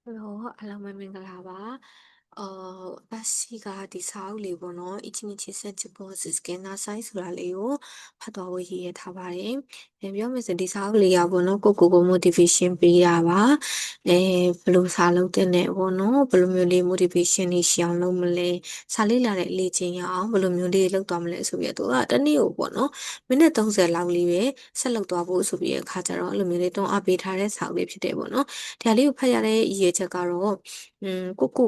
Hello, hello, mày mình là bà. Bác sĩ cái đi sao liệu bọn nó ít nhất chỉ sẽ chụp một scan na sai sửa lại liệu phát đồ gì thà bà đấy. Em biết mình sẽ đi sao liệu bọn nó có motivation bị à bà. Belum sao lâu tên này bọn nó belum nhiều đi motivation đi xem lâu mà lệ sao lý là lại lý chính nhau belum nhiều đi lâu tóm lại số việc đó đã nhiều bọn nó mình đã từng giờ lâu lý về sẽ lâu tóm bộ số việc khác cho nó lâu nhiều đi trong áp bị thay sao lýဖြစ်တယ်ပေါ့နော် ဒါလေးကိုဖတ်ရတဲ့ရည်ရွယ်ချက်ကတော့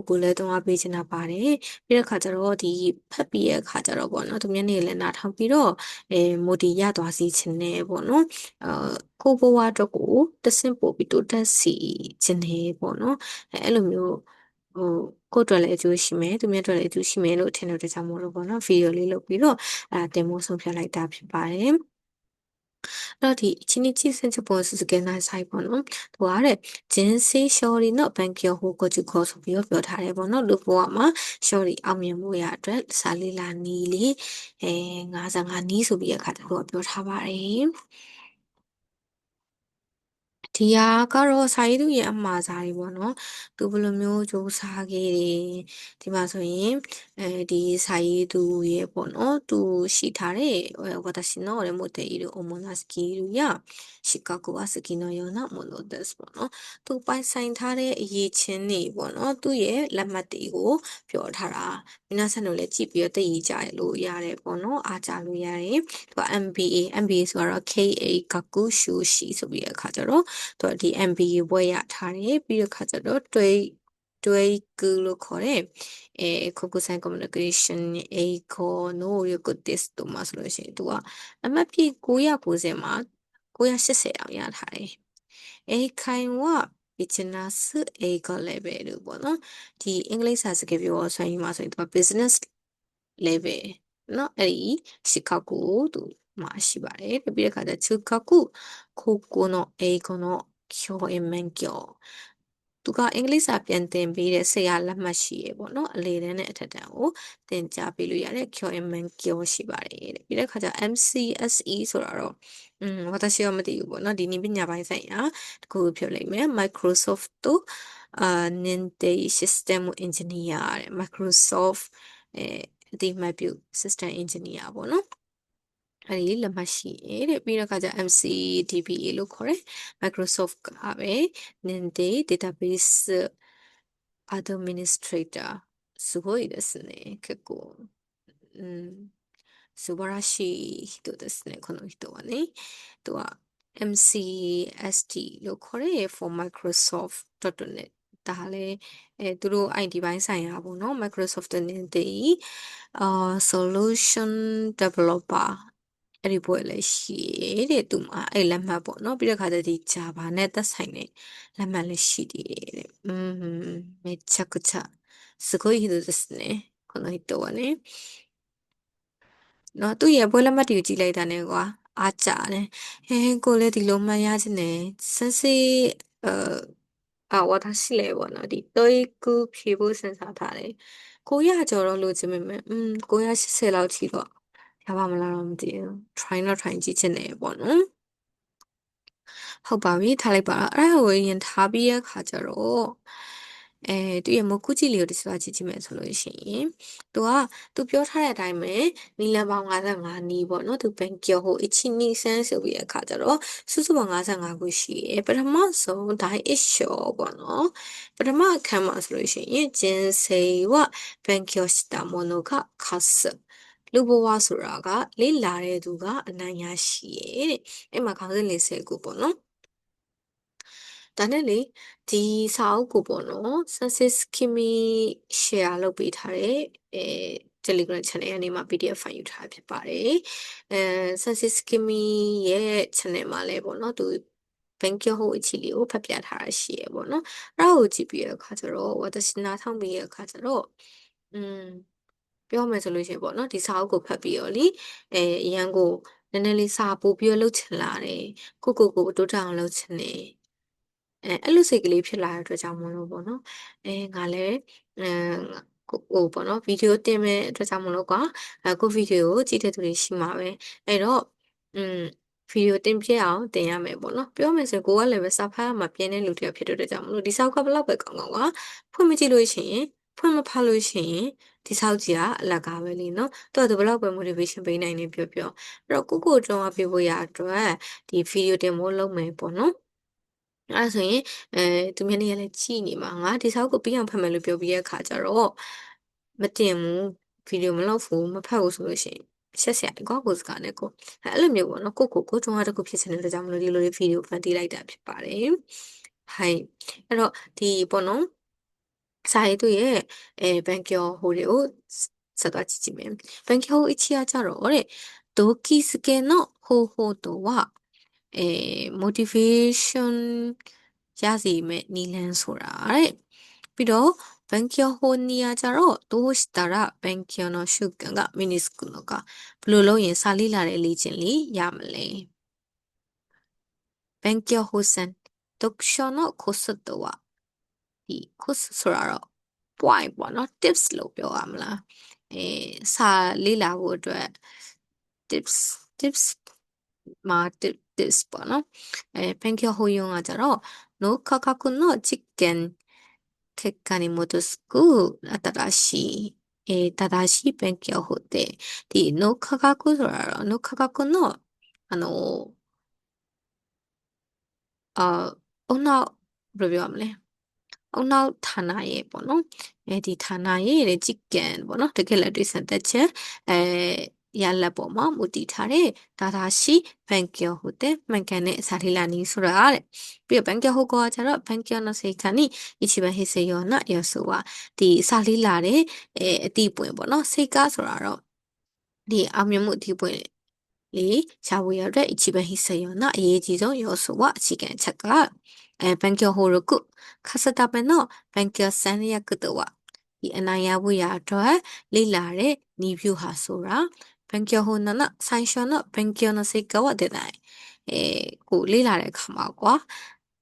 ကိုလည်းတော့အပေးချင်တာပါတယ်ပြီးတဲ့ခါကျတော့ဒီဖတ်ပြီးရဲ့ခါကျတော့ပေါ့နော်သူမျက်နှာလည်းနားထောင်ပြီးတော့မိုဒီရသွားစီချင်တယ်ပေါ့နော်ကိုဘဝအတွက်ကိုတဆင့်ပို့ပြီးတိုးတက်စီချင်တယ်ပေါ့နော်အဲ့လိုမျိုးဟိုကိုယ့်အတွက်လည်းအကျိုးရှိမယ်သူများအတွက်လည်းအကျိုးရှိမယ်လို့ထင်တဲ့အတွက်ကြောင့်မို့လို့ပေါ့နော်ဗီဒီယိုလေးလုပ်ပြီးတော့တင်ဖို့ဆုံးဖြတ်လိုက်တာဖြစ်ပါတယ်တော့ဒီချင်းချင်းစင်ချပေါ်စကနိုင်ဆိုင်ပေါ့နော်သူကတဲ့ဂျင်းဆေးရှော်ရီနော်ဘန်ကီယိုဟိုကိုချူခေါ်ဆိုပြီးတော့ပြောထားတယ်ပေါ့နော်လူဘဝမှာရှော်ရီအောင်မြင်မှုရအတွက်စာလီလာနီလေး55နီးဆိုပြီးအခါတခုကပြောထားပါတယ်ဒီဟာကတော့စာရေးသူရဲ့အမှားစာတွေပေါ့နော်သူဘယ်လိုမျိုးစူးစမ်းခဲ့တယ်ဒီမှာဆိုရင်ဒီစာရေးသူရဲ့ပေါ့နော်သူရှိထားတဲ့私のレモテいる主なスキルや資格は好きのようなものですပေါ့နော်သူပိုင်ဆိုင်ထားတဲ့အရေးချင်းတွေပေါ့နော်သူ့ရဲ့လက်မှတ်တွေကိုပြောထားတာ皆さんတို့လည်းကြည့်ပြီးတော့သိရကြရလို့ရတယ်ပေါ့နော်အားကြလို့ရတယ်သူက MBA ဆိုတော့ KA กักุชูชิဆိုပြီးတဲ့အခါကျတော့သူကဒီ MBA ဘွဲ့ရထားတယ်ပြီးတဲ့အခါကျတော့တွေးကူလို့ခေါ်တဲ့国際コミュニケーション英語能力テストမှာဆိုလို့ရှိရင်သူကအမှတ်ပြည့်990မှာ980အောင်ရထားတယ်英会話ビジネス英語レベルပေါ့နော်ဒီအင်္ဂလိပ်စာစကားပြောဆိုရင်မှာဆိုရင်သူက business level နော်အဲ့ဒီシカゴသူမရှိပါတယ်ပြီးတဲ့အခါကျ中学高校の英語の教員免許သူကအင်္ဂလိပ်စာပြန်သင်ပေးတဲ့ဆရာလက်မှတ်ရှိရေပေါ့နော်အလေတန်းနဲ့အထက်တန်းကိုသင်ကြားပေးလို့ရတဲ့教員免許ရှိပါတယ်တဲ့ပြီးတဲ့အခါကျ MCSE ဆိုတာတော့私はမသိဘူးပေါ့နော်ဒီနည်းပညာပိုင်းဆိုင်ရာတခုဖြစ်လိမ့်မယ် Microsoft တို့認定システムエンジニアတဲ့ Microsoft အတိအမှတ်ပြု System Engineer ပေါ့နော်အဲ့ဒီလက်မှတ်ရှိရဲ့တဲ့ပြီးတော့ကကြ MCDBA လို့ခေါ်တယ် Microsoft ကပဲနင်တေ Database Administrator すごいですね結構素晴らしい人ですねこの人はねあとは MCST လို့ခေါ်တဲ့ for Microsoft.net ဒါလည်းသူတို့ IT ဘိုင်းဆိုင်ရာပေါ့နော် Microsoft နဲ့တည်solution developer အဲ့ဒီဘွဲလည်းရှိတဲ့သူမှာအဲ့လက်မှတ်ပေါ့နော်ပြီးတဲ့ခါကျဒီ Java နဲ့သက်ဆိုင်တဲ့လက်မှတ်လည်းရှိသေးတယ်တဲ့めちゃくちゃすごい人ですねこの人はねနော်သူ့ရဲ့ပွဲလက်မှတ်တွေကိုကြည့်လိုက်တာနဲ့ကွာအားကြတယ်ကိုလည်းဒီလိုမှတ်ရခြင်းနဲ့စစေး私လည်းပေါ့နော်ဒီတွေးကူဖြေဖို့စဉ်းစားထားတယ်900ကျော်တော့လိုချင်ပေမဲ့980လောက်ထိတော့ရပါမလားတော့မသိဘူး try တော့ try ကြည့်ချင်တယ်ပေါ့နော်ဟုတ်ပါပြီထားလိုက်ပါတော့အဲ့ဒါကိုရင်ထားပြီးရဲ့ခါကျတော့သူရဲ့မကူကြည့်လေးကိုတစ်စပါကြည့်ကြည့်မယ်ဆိုလို့ရှိရင်သူပြောထားတဲ့အတိုင်းပဲနီလန်ပေါင်း55နီးပေါ့နော်သူဘန်ကျော်ဟိုအချီနီဆန်းဆိုပြီးတဲ့ခါကျတော့စုစုပေါင်း55ခုရှိရယ်ပထမဆုံးဒိုင်အရှော်ပေါ့နော်ပထမအခန်းမှာဆိုလို့ရှိရင်ဂျင်စေဝဘန်ကျော်စတာမိုနိုကခါဆလူဘဝဆိုတာကလေ့လာတဲ့သူကအနိုင်ရရှိရဲ့တဲ့အဲ့မှာခေါင်းစဉ်လေးဆယ်ခုပေါ့နော်ဒါနဲ့လေဒီစာအုပ်ကိုပေါ့နော် Census Kimi share လုပ်ပေးထားတဲ့Telegram channel ကနေမှ PDF ဖိုင်ယူထားဖြစ်ပါတယ်Census Kimi ရဲ့ channel မှာလည်းပေါ့နော်သူဘန်ကျော်ဟိုအချီလေးကိုဖတ်ပြထားတာရှိရပေါ့နော်အဲ့ဒါကိုကြည့်ပြီးတဲ့အခါကျတော့私နားထောင်ပြီးတဲ့အခါကျတော့ပြောမယ်ဆိုလို့ရှိရင်ပေါ့နော်ဒီစာအုပ်ကိုဖတ်ပြီးတော့လေအရန်ကိုနည်းနည်းလေးစာပို့ပြီးတော့လုပ်ချင်လာတယ်ကိုတိုးတက်အောင်လုပ်ချင်တယ်အဲ့လိုစိတ်ကလေးဖြစ်လာတဲ့အတွက်ကြောင့်မလို့ပေါ့နော်ငါလည်းဟိုပေါ့နော်ဗီဒီယိုတင်မဲ့အတွက်ကြောင့်မလို့ကွာကိုဗီဒီယိုကိုကြည့်တဲ့သူတွေရှိမှာပဲအဲ့တော့ ဗီဒီယိုတင်ပြအောင်တင်ရမယ်ပေါ့နော်ပြောမယ်ဆိုကိုကလည်းပဲစာဖတ်ရမှာပြင်းတဲ့လူတစ်ယောက်ဖြစ်တဲ့ကြောင့်မလို့ဒီဆောက်ကဘလောက်ပဲကောင်းကောင်းကဖွင့်မကြည့်လို့ရှိရင်ဖွင့်မဖတ်လို့ရှိရင်ဒီဆောက်ကြီးကအလကားပဲလေနော်တော်တော်ဘလောက်ပဲ motivation ပေးနိုင်နေပြောအဲ့တော့ကိုတွန်းအားပေးဖို့ရအတွက်ဒီဗီဒီယိုတင်ဖို့လုပ်မယ်ပေါ့နော်အဲ့ဒါဆိုရင်သူများနေရာလည်းကြည့်နေမှာငါဒီဆောက်ကိုပြီးအောင်ဖတ်မယ်လို့ပြောပြီးတဲ့အခါကျတော့မတင်ဘူးဗီဒီယိုမလုပ်ဘူးမဖတ်ဘူးဆိုလို့ရှိရင်ရှက်စရာကိုစကားနဲ့ကိုအဲ့လိုမျိုးပေါ့နော်ကိုတွန်းအားတစ်ခုဖြစ်နေတဲ့အတွက်ကြောင့်မလို့ဒီလိုလေးဗီဒီယိုဖန်တီးလိုက်တာဖြစ်ပါတယ်ဟိုင်အဲ့တော့ဒီပေါ့နော်စာရေးသူရဲ့ဘန်ကျော်ဟိုတွေကိုဆက်သွားကြည့်မယ်ဘန်ကျော်一치야ကြတော့တဲ့ဒိုကီစကေの方法とはmotivation ရစီမဲ့နီလန်းဆိုတာတဲ့ပြီးတော့ဘန်ကျော်ဟိုနီယာကြတော့どうしたら勉強の習慣が身につくのかဘယ်လိုလုပ်ရင်စာလေးလာတဲ့လေ့ကျင့်လေးရမလဲ勉強法စံ読書のコツとはဒီ course ဆိုတာတော့ point ပေါ့နော် tips လို့ပြောရမလားစာလေ့လာဖို့အတွက် tips မှာ tips ပေါ့နော်勉強法用がじゃろ脳科学の実験結果に基づく新しい正しい勉強法でဒီ脳科学ဆိုတာတော့脳科学のအာအုံနောက်ဘယ်လိုပြောရမလဲအုံနောက်ဌာနရဲ့ပေါ့နော်ဒီဌာနရဲ့ကြည့်ကန်ပေါ့နော်တကယ်လက်တွေ့စံတက်ချက်ရလက်ပေါ်မှာမူတည်ထားတဲ့ဒါသာရှိဘန်ကျော်ဟုတ်တဲ့မှန်ကန်တဲ့စာထီလာနီးဆိုတာတဲ့ပြီးတော့ဘန်ကျော်ဟုတ်ကောကျတော့ဘန်ကျော်のせいかに一番必要な要素はဒီစာလေးလာတဲ့အတိပွင့်ပေါ့နော်စိတ်ကားဆိုတာတော့ဒီအောင်မြင်မှုအတိပွင့်လေရှားဝေရတဲ့အ一番必要なအရေးကြီးဆုံး要素はအခြေခံချက်က勉強法力課すための勉強戦略とはဒီအနိုင်ရဖို့ရအတွက်လေ့လာတဲ့နည်းဗျူဟာဆိုတာ勉強法の最初の勉強の成果は出ないကိုလေ့လာတဲ့အခါမှာကွာ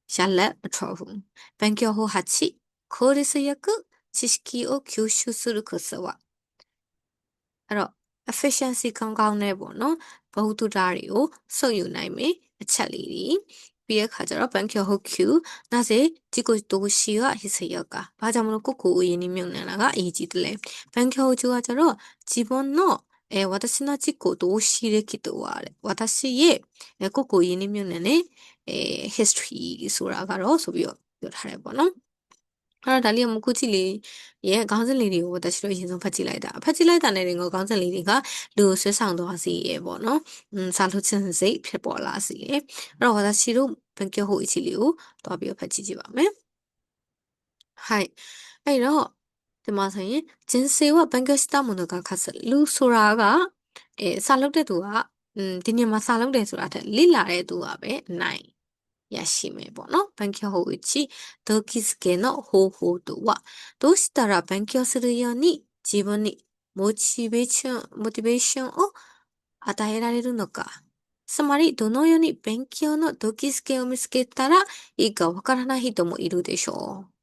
ရလက်မထွက်ဘူး勉強法8効率よく知識を吸収するコツはအဲ့တော့ efficiency ကောင်းကောင်းနဲ့ပေါ့နော်ဘဝတုဒ္ဒတွေကိုစုပ်ယူနိုင်မယ်အချက်လေးတွေပြီးတဲ့အခါကျတော့ bank your hook you 那些ဒီကိုတို့ရှိရဟိစရကဘာကြောင့်မလို့ကိုအရင်မြုံနေတာကအရေးကြီးတယ်လေ bank your hook you ကကျတော့自分の私の自己どう知るきとは私ရဲ့ကိုရင်းနှီးမြုံနေတဲ့history ဆိုတာကတော့ဆိုပြီးတော့ပြောထားတယ်ပေါ့နော်အဲ့တော့ဒါလေးကမကူချီလေးရဲ့ခေါင်းစဉ်လေးတွေကို私တို့အရင်ဆုံးဖတ်ကြည့်လိုက်တာဖတ်ကြည့်လိုက်တာနဲ့တင်ကိုခေါင်းစဉ်လေးတွေကလူကိုဆွဲဆောင်သွားစေရပေါ့နော်စာလို့ချင်စိတ်ဖြစ်ပေါ်လာစေရအဲ့တော့私တို့ဘန်ကျော်ဟိုအချီလေးကိုတွားပြီးဖတ်ကြည့်ကြပါမယ်はいအဲ့တော့ဒီမှာဆိုရင်人生は勉強したものが勝つလူဆိုတာကစာလုပ်တဲ့သူကဒီနေ့မှာစာလုပ်တယ်ဆိုတာထက်လေ့လာတဲ့သူကပဲနိုင်ရရှိမယ်ပေါ့နော်勉強法1動機づけの方法とはどうしたら勉強するように自分にモチベーションを与えられるのかつまりどのように勉強の動機づけを見つけたらいいかわからない人もいるでしょう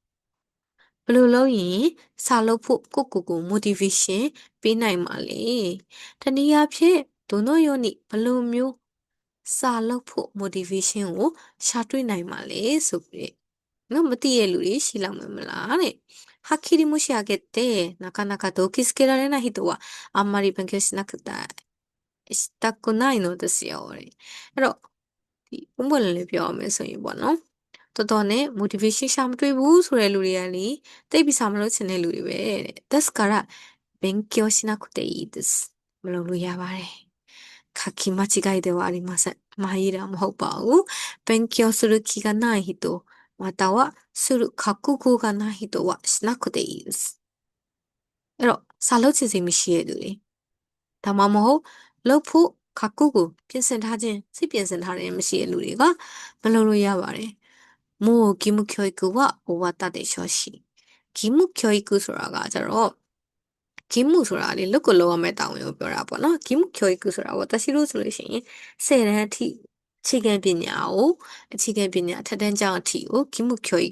ဘယ်လိုလုပ်ရင်စာလုပ်ဖို့ကို motivation ပေးနိုင်မှာလဲတနည်းအားဖြင့်どのようにဘယ်လိုမျိုးစာလုပ်ဖို့ motivation ကိုရှာတွေ့နိုင်မှာလဲဆိုပြီးနော်မသိရလူတွေရှိလောက်မှာမလားတဲ့はっきりもし上げてなかなか動機づけられない人はあんまり勉強したくないのですよတဲ့အဲ့တော့ဒီဘုံဘလည်းပြောရမယ်ဆိုရင်ပေါ့နော်တော်တော်နဲ့ motivation ရှာမတွေ့ဘူးဆိုတဲ့လူတွေကလေတိတ်ပြီးစာမလုပ်ချင်တဲ့လူတွေပဲတဲ့ですから勉強しなくていいですမလုပ်လို့ရပါတယ်書き間違いではありませんမှားရတာမဟုတ်ပါဘူး勉強する気がない人またはする覚悟がない人はしなくていいですအဲ့တော့စာလုပ်ချင်စိတ်မရှိတဲ့သူတွေဒါမှမဟုတ်လုပ်ဖို့覚悟ပြင်ဆင်ထားခြင်းစိတ်ပြင်ဆင်ထားခြင်းမရှိတဲ့လူတွေကမလုပ်လို့ရပါတယ်もう義務教育は終わったでしょうし義務教育ဆိုတာကကျတော့義務ဆိုတာလေလုပ်ကိုလုပ်ရမယ့်တာဝန်ကိုပြောတာပေါ့နော်義務教育ဆိုတာ私တို့ဆိုလို့ရှိရင်10တန်းအထိအခြေခံပညာထက်တန်းကျောင်းအထိကို義務教育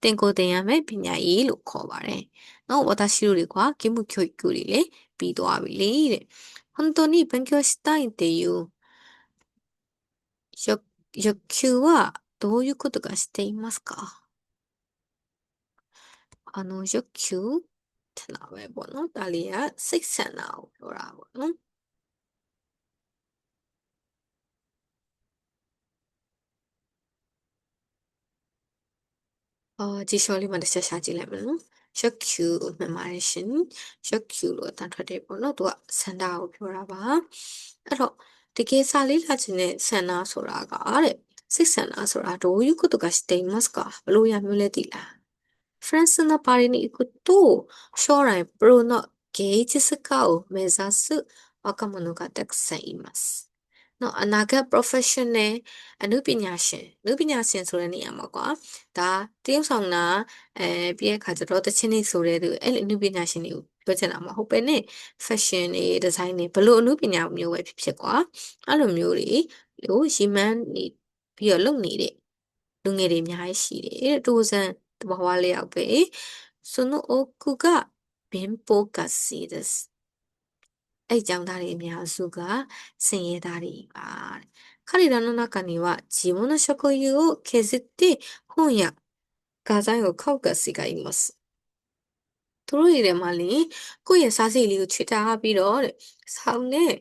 သင်ကိုယ်သင်ရမယ့်ပညာရေးလို့ခေါ်ပါတယ်။နော်私တို့တွေက義務教育တွေလေပြီးသွားပြီလေတဲ့။本当に勉強したいっていう欲求はどういうことか知っていますか？欲求ってနာပဲပေါ့နော်။ဒါလေးကစိတ်ဆန္ဒကိုပြောတာပေါ့နော်။ ဒီ short လေးမှာတစ်ချက်ရှာကြည့်လိုက်မယ်နော်။ ရုပ် Q ကိုမှန်ပါတယ်ရှင်။ရုပ် Q လို့အတန်ထွက်တယ်ပေါ့နော်။သူကဆန္ဒကိုပြောတာပါ။အဲ့တော့တကယ်စာလေးလာခြင်းနဲ့ဆန္ဒဆိုတာကတဲ့စိတ်ဆန္ဒဆိုတာどういうことか知っていますか？ဘလို့ရမျိုးလဲသိလား။ フランスのパリに行くと将来プロの芸術家を目指す若者がたくさんいます。နော်အနာဂတ် professional အနုပညာရှင်အနုပညာရှင်ဆိုတဲ့နေရာမှာကွာဒါတရုပ်ဆောင်တာပြီးတဲ့အခါကျတော့တချင်းနေဆိုတဲ့သူအဲ့လိုအနုပညာရှင်တွေကိုပြောချင်တာမဟုတ်ပဲနဲ့ fashion တွေ design တွေဘလို့အနုပညာမျိုးပဲဖြစ်ဖြစ်ကွာအဲ့လိုမျိုးတွေဟိုရီမန်းနေပြီးတော့လုပ်နေတဲ့လူငယ်တွေအများကြီးရှိတယ်တဲ့တိုးစံတဘာဝလေးရောက်ပဲその多くが貧乏学生です。အဲ့ကျောင်းသားတွေအများစုကဆင်းရဲသားတွေပါတဲ့彼らの中には自分の食費を削って本や画材を買う学生がいます。သူတို့တွေထဲမှာလေကိုယ့်ရဲ့စားစိတ်လေးကိုချွတ်ထားပြီးတော့တဲ့ဆောင်းနဲ့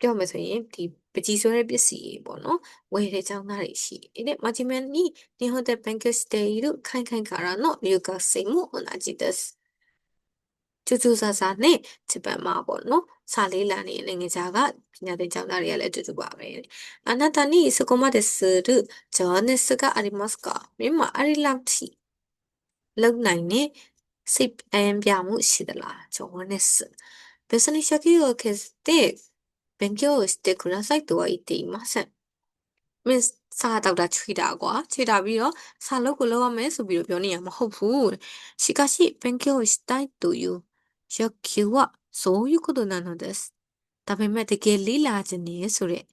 ပြောမယ်ဆိုရင်ဒီပကြီးဆွဲတဲ့ပစ္စည်းတွေပေါ့နော်ဝယ်တဲ့ကျောင်းသားတွေရှိတယ်တဲ့真面目に日本で勉強している海外からの留学生も同じです。ကျူးကျူးဆာဆာနဲ့ဂျပန်မှာပေါ့နော်စာလေးလာနေနိုင်ငံခြားကပညာသင်ကျောင်းသားတွေကလည်းအတူတူပါပဲあなたにそこまでする情熱がありますかမင်းမအဲ့ဒီလောက်ထိလုံနိုင်နဲ့စိတ်အယံပြမှုရှိသလား情熱別に借金を削って勉強をしてくださいとは言っていませんမင်းစာတောက်တာချွေတာကွာချွေတာပြီးတော့စာလုပ်ကိုလုပ်ရမယ်ဆိုပြီးတော့ပြောနေရမှာမဟုတ်ဘူးしかし勉強をしたいという欲求はそういうことなのです。ဒါပေမဲ့တကယ်လေးလာခြင်းနေဆိုတဲ့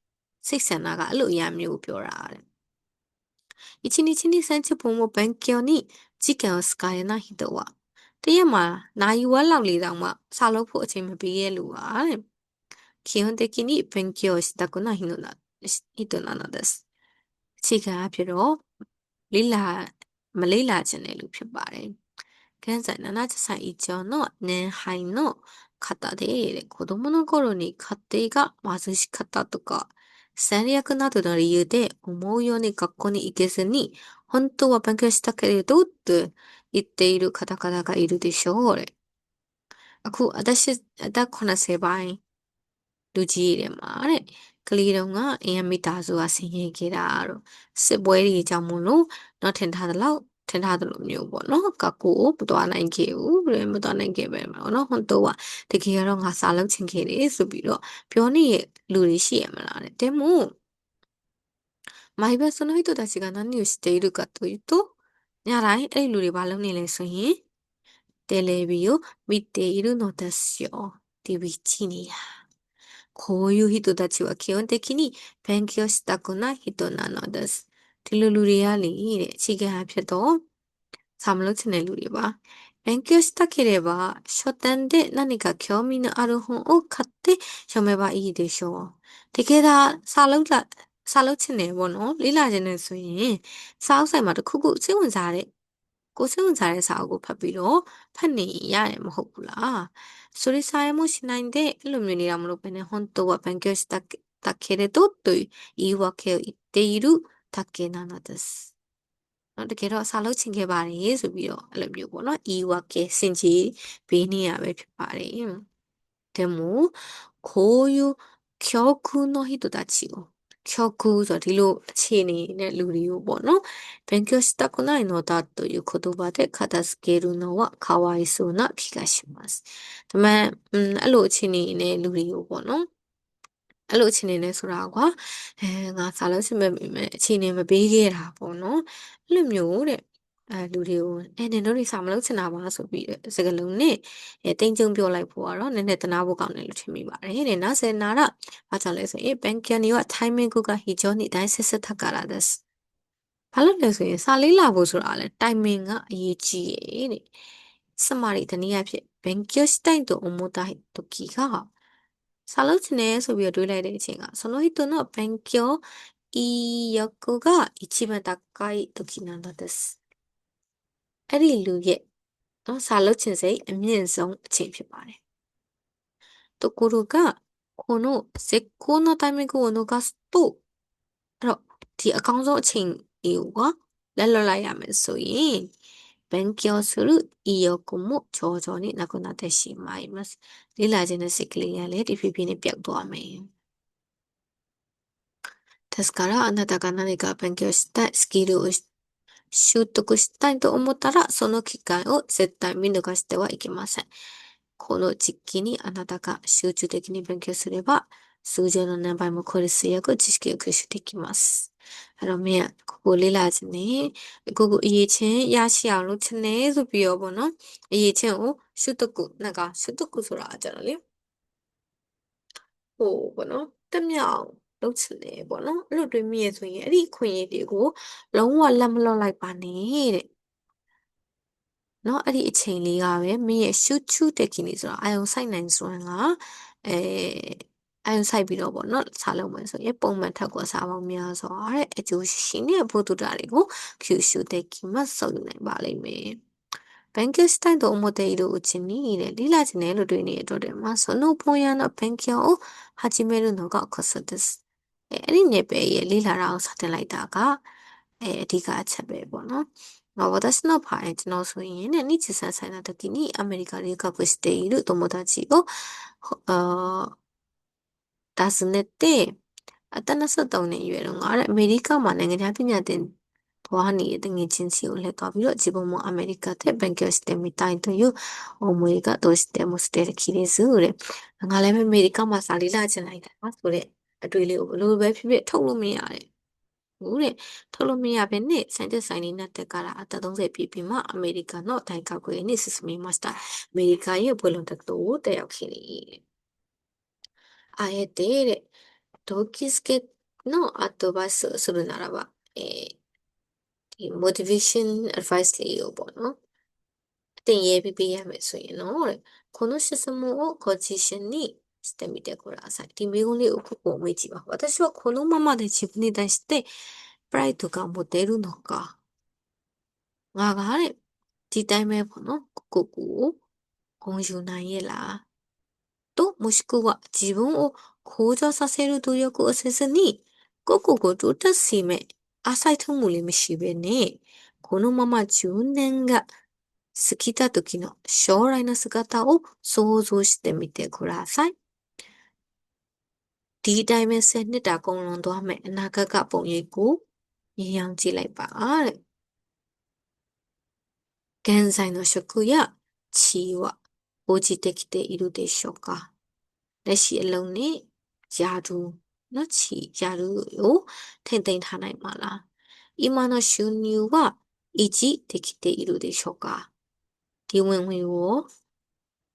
စိတ်ဆန္ဒကအဲ့လိုအရာမျိုးကိုပြောတာတဲ့。一日に30分も勉強に時間を使えない人はတရက်မှာနိုင်ဝက်လောက်လေးတောင်မှစာလုပ်ဖို့အချိန်မပေးရလို့ပါတဲ့。基本的に勉強をしたくない人なのです。အခြေခံအဖြစ်တော့မလေးလာခြင်းတဲ့လူဖြစ်ပါတယ်。現在70歳以上の年配の方で子供の頃に家庭が貧しかったとか戦略などの理由で思うように学校に行けずに本当は勉強したけれどと言っている方々がいるでしょう。အခုအသက်80ပိုင်းလူကြီးတွေမှာတဲ့ကလေးတုန်းကအင်ရမိသားစုကဆင်းရဲခဲ့တာတော့စစ်ပွဲတွေကြောင့်မို့လို့တော့ထင်ထားသလိုမျိုးပေါ့နော်ကကိုမတော်နိုင်ခဲ့ဘူးတဲ့မတော်နိုင်ခဲ့ပဲပေါ့နော်ဟွန်းတော့တကယ်တော့ငါစာလုံးချင်ခဲ့တယ်ဆိုပြီးတော့ပြောနေတဲ့လူတွေရှိရမလားတဲ့でも毎晩その人たちが何をしているかというとညတိုင်းအဲ့လူတွေဘာလုပ်နေလဲဆိုရင်テレビを見ているのですよ。TV ကြည့်နေတာこういう人たちは基本的に勉強したくない人なのです。ဒီလိုလူတွေကလေတဲ့အခြေခံအဖြစ်တော့စာမလုပ်ချင်တဲ့လူတွေပါ勉強したければ書店で何か興味のある本を買って読めばいいでしょう。တကယ်ဒါစာလုပ်ချင်တယ်ပေါ့နော်လေ့လာချင်တယ်ဆိုရင်စာအုပ်ဆိုင်မှာတစ်ခုခုစိတ်ဝင်စားတဲ့ကိုစိတ်ဝင်စားတဲ့စာအုပ်ကိုဖတ်ပြီးတော့ဖတ်နေရတယ်မဟုတ်ဘူးလားそれさえもしないでအဲ့လိုမျိုးနေတာမလို့ပဲね本当は勉強したけれどという言い訳を言っているだけなのですနော်တကယ်တော့စာလုပ်ချင်ခဲ့ပါတယ်ဆိုပြီးတော့အဲ့လိုမျိုးပေါ့နော်言い訳စင်ကြီးပေးနေရပဲဖြစ်ပါတယ်でもこういう教訓の人たちを教訓ဆိုဒီလိုအခြေအနေနဲ့လူတွေကိုပေါ့နော်勉強したくないのだという言葉で片付けるのはかわいそうな気がします。ဒါပေမဲ့အဲ့လိုအခြေအနေနဲ့လူတွေကိုပေါ့နော်အဲ့လိုအခြေအနေနဲ့ဆိုတာကွာငါစာလုံးစင်မဲ့အခြေအနေမပေးခဲ့တာပေါ့နော်အဲ့လိုမျိုးတဲ့လူတွေကိုနင်တို့တွေစာမလုပ်ချင်တာပါဆိုပြီးစကားလုံးနဲ့တိမ်ကျုံပြောလိုက်ဖို့ကတော့နည်းနည်းတနာဖို့ကောင်းတယ်လို့ထင်မိပါတယ်တဲ့နောက်ဆက်နာတော့ဘာကြောင့်လဲဆိုရင်ဘန်ကန်တွေကထိုင်းမင်းကူကဟီဂျောနီတိုင်းဆက်ဆက်ထက်ကလာတဲ့ဘာလို့လဲဆိုရင်စာလေးလာဖို့ဆိုတာလဲတိုင်မင်ကအရေးကြီးရဲ့တဲ့စမာရီတနည်းအားဖြင့်勉強したいと思った時がစာလုပ်ချင်တယ်ဆိုပြီးတော့တွေးလိုက်တဲ့အချိန်ကその人の勉強い欲が一番高い時なのです。အဲ့ဒီလူရဲ့နော်စာလုပ်ချင်စိတ်အမြင့်ဆုံးအချိန်ဖြစ်ပါတယ်ところがこの絶好のタイミングを逃すとအဲ့တော့ဒီအကောင်းဆုံးအချိန်တွေကိုလက်လွတ်လိုက်ရမယ်ဆိုရင်勉強する意欲も徐々になくなってしまいます。လေ့လာခြင်းတဲ့စိတ်ကလေးကလည်းတဖြည်းဖြည်းနဲ့ပျောက်သွားမယ်。ですからあなたが何か勉強したいスキルを習得したいと思ったら、その機会を絶対見逃してはいけません。この時期にあなたが集中的に勉強すれば、数字の何倍も超える強く知識を吸収できます。အဲ့တော့မင်းကကိုကိုလေးလာခြင်းနဲ့ကိုအရေးချင်းရရှိအောင်လုပ်ချင်တယ်ဆိုပြီးတော့ပေါ့နော်အရေးချင်းကိုရှုတကုရှုတကုဆိုတာကြတော့လေဟိုပေါ့နော်တက်မြောက်လုပ်ချင်တယ်ပေါ့နော်အဲ့လိုတွေးမိရဆိုရင်အဲ့ဒီအခွင့်အရေးတွေကိုလုံးဝလက်မလွတ်လိုက်ပါနဲ့တဲ့နော်အဲ့ဒီအချိန်လေးကပဲမင်းရဲ့ရှုချူတက်ခင်လေးဆိုတာအာယုံဆိုင်နိုင်စွမ်းကအဲအာယုံဆိုင်ပြီးတော့ပေါ့နော်စားလုံးမယ်ဆိုရင်ပုံမှန်ထက်ကိုစားပေါင်းများစွာတဲ့အကျိုးရှိတဲ့ဘုဒ္ဓတာတွေကိုဖြူရှုတက်ခင်မှစုံနိုင်ပါလိမ့်မယ်勉強したいと思っているうちにリラジネルルにとれます。その分野の勉強を始めるのがコツです。အဲ့ဒီနယ်ပယ်ရဲ့လေ့လာတာကိုစတင်လိုက်တာကအဓိကအချက်ပဲပေါ့နော်。私の場合、そういうね、日産祭の時にアメリカ留学している友達を、訪ねて、新しい年言えるのが、あれ、アメリカまでね、ピニャで、とに、で、日清をレカビロ、自分もアメリカで勉強してみたいという思いがどうしても素敵です。れ。ငါလည်းအမေရိကမှာစာလေးလာချင်လိုက်တာဆိုတဲ့အတွေ့အလေးကိုဘယ်လိုပဲဖြစ်ဖြစ်ထုတ်လို့မရတယ်ဘူးတဲ့ထုတ်လို့မရဘဲနဲ့ဆိုင်တဲ့ဆိုင်လေးနဲ့တက်ကြတာအသက်30ပြည့်ပြီးမှအမေရိကန်の大学へに進みました。アメリカရဲ့ဘွဲ့လွန်တက္ကသိုလ်ကိုတက်ရောက်ခဲ့တယ်တဲ့あえてတဲ့動機づけのアドバイスをするならば、ဒီ motivation advice လေးကိုပေါ့နော်တင်ရေးပေးရမယ်ဆိုရင်တော့တဲ့この質問をご自身にしてみてください。ဒီမိကုန်းလေးကိုခုပုံမေးကြည့်ပါ。私はこのままで自分に対してプライドが持てるのか。ငါကတဲ့ဒီတိုင်းပဲပေါ့နော်ကိုကိုဂုဏ်ယူနိုင်ရဲ့လားともしくは自分を向上させる努力をせずにကိုကိုတိုးတက်စေမဲ့အားစိုက်ထုတ်မှုလေးမရှိဘဲနဲ့このまま10年が過ぎた時の将来の姿を想像してみてください。ဒီအတိုင်းပဲ10နှစ်တာကုန်လွန်သွားမယ်အနာဂတ်ကပုံရိပ်ကိုမြင်အောင်ကြည့်လိုက်ပါတဲ့現在の職や地位は応じてきているでしょうかလက်ရှိအလုံးနဲ့ယာတူနော်ချီယာတူကိုထိမ့်သိမ်းထားနိုင်မှာလား今の収入は維持できているでしょうかဒီဝင်ငွေကို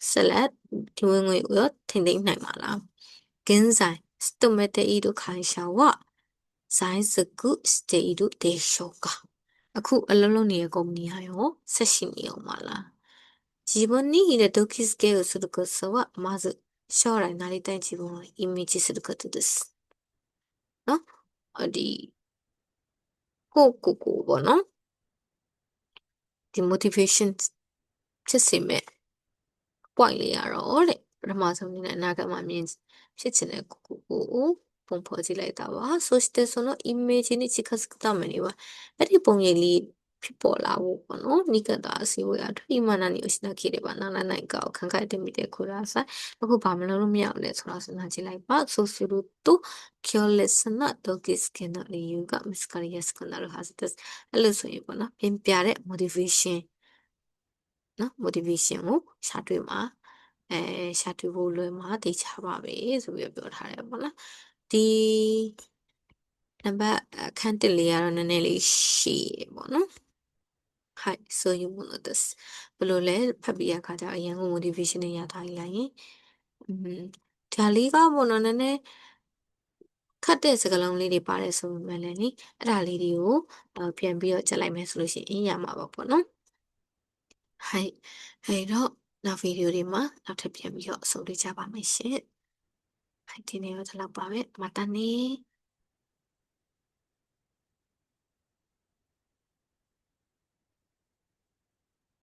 ဆက်လက်ဒီဝင်ငွေကိုထိမ့်သိမ်းနိုင်မှာလား現在勤めている会社は在職しているでしょうかအခုအလုံးလုံးနေတဲ့ကုမ္ပဏီဟာရောဆက်ရှိနေအောင်မလား自分にいる動機づけをすることはまず将来なりたい自分をイメージすることです。နော်ဒီကိုပေါ့နော်ဒီ motivation ဖြစ်စေမဲ့ point လေးရတော့တဲ့ပထမဆုံးအနေနဲ့အနာဂတ်မှာမြင်ဖြစ်ချင်တဲ့ကိုပုံဖော်ကြည့်လိုက်တာပါそしてそのイメージに近づくためにはအဲ့ဒီပုံရိပ်လေးဖြစ်ပေါ်လာဖို့ပေါ့နော်နိကတာအစီအဝေးအထူးမှန်နာနေရှိနေခဲ့တယ်ပါနာနာနိုင်ကောခံခိုက်တယ်မိတဲ့ကိုရာဆိုင်အခုဘာမလုပ်လို့မရအောင်လဲဆိုတာစဉ်းစားကြည့်လိုက်ပါそうすると強烈な動機づけの理由が見つかりやすくなるはずですအဲ့လိုဆိုရင်ပေါ့နော်ပြင်ပြတဲ့ motivation နော် motivation ကိုရှာတွေ့မှာရှာတွေ့ဖို့လွယ်မှာသိချပါပဲဆိုပြီးပြောထားတယ်ပေါ့နော်ဒီနံပါတ်အခန်း1လေးကတော့နည်းနည်းလေးရှည်ပေါ့နော်はいそういうものですဘယ်လိုလဲဖတ်ပြီးရခါကျအရင်က motivation နဲ့ရထားလိုက်ရင်ဒါလေးကပေါ့နော်နည်းနည်းခတ်တဲ့စကားလုံးလေးတွေပါတယ်ဆိုပေမဲ့လည်းနိအဲ့ဒါလေးတွေကိုပြန်ပြီးတော့ကြက်လိုက်မယ်ဆိုလို့ရှိရင်ရမှာပါပေါ့နော်はいအဲ့တော့နောက်ဗီဒီယိုတွေမှာနောက်ထပ်ပြန်ပြီးတော့အဆုံးတွေ့ကြပါမယ်ရှင်はいဒီနေ့တော့ဒီလောက်ပါပဲまたね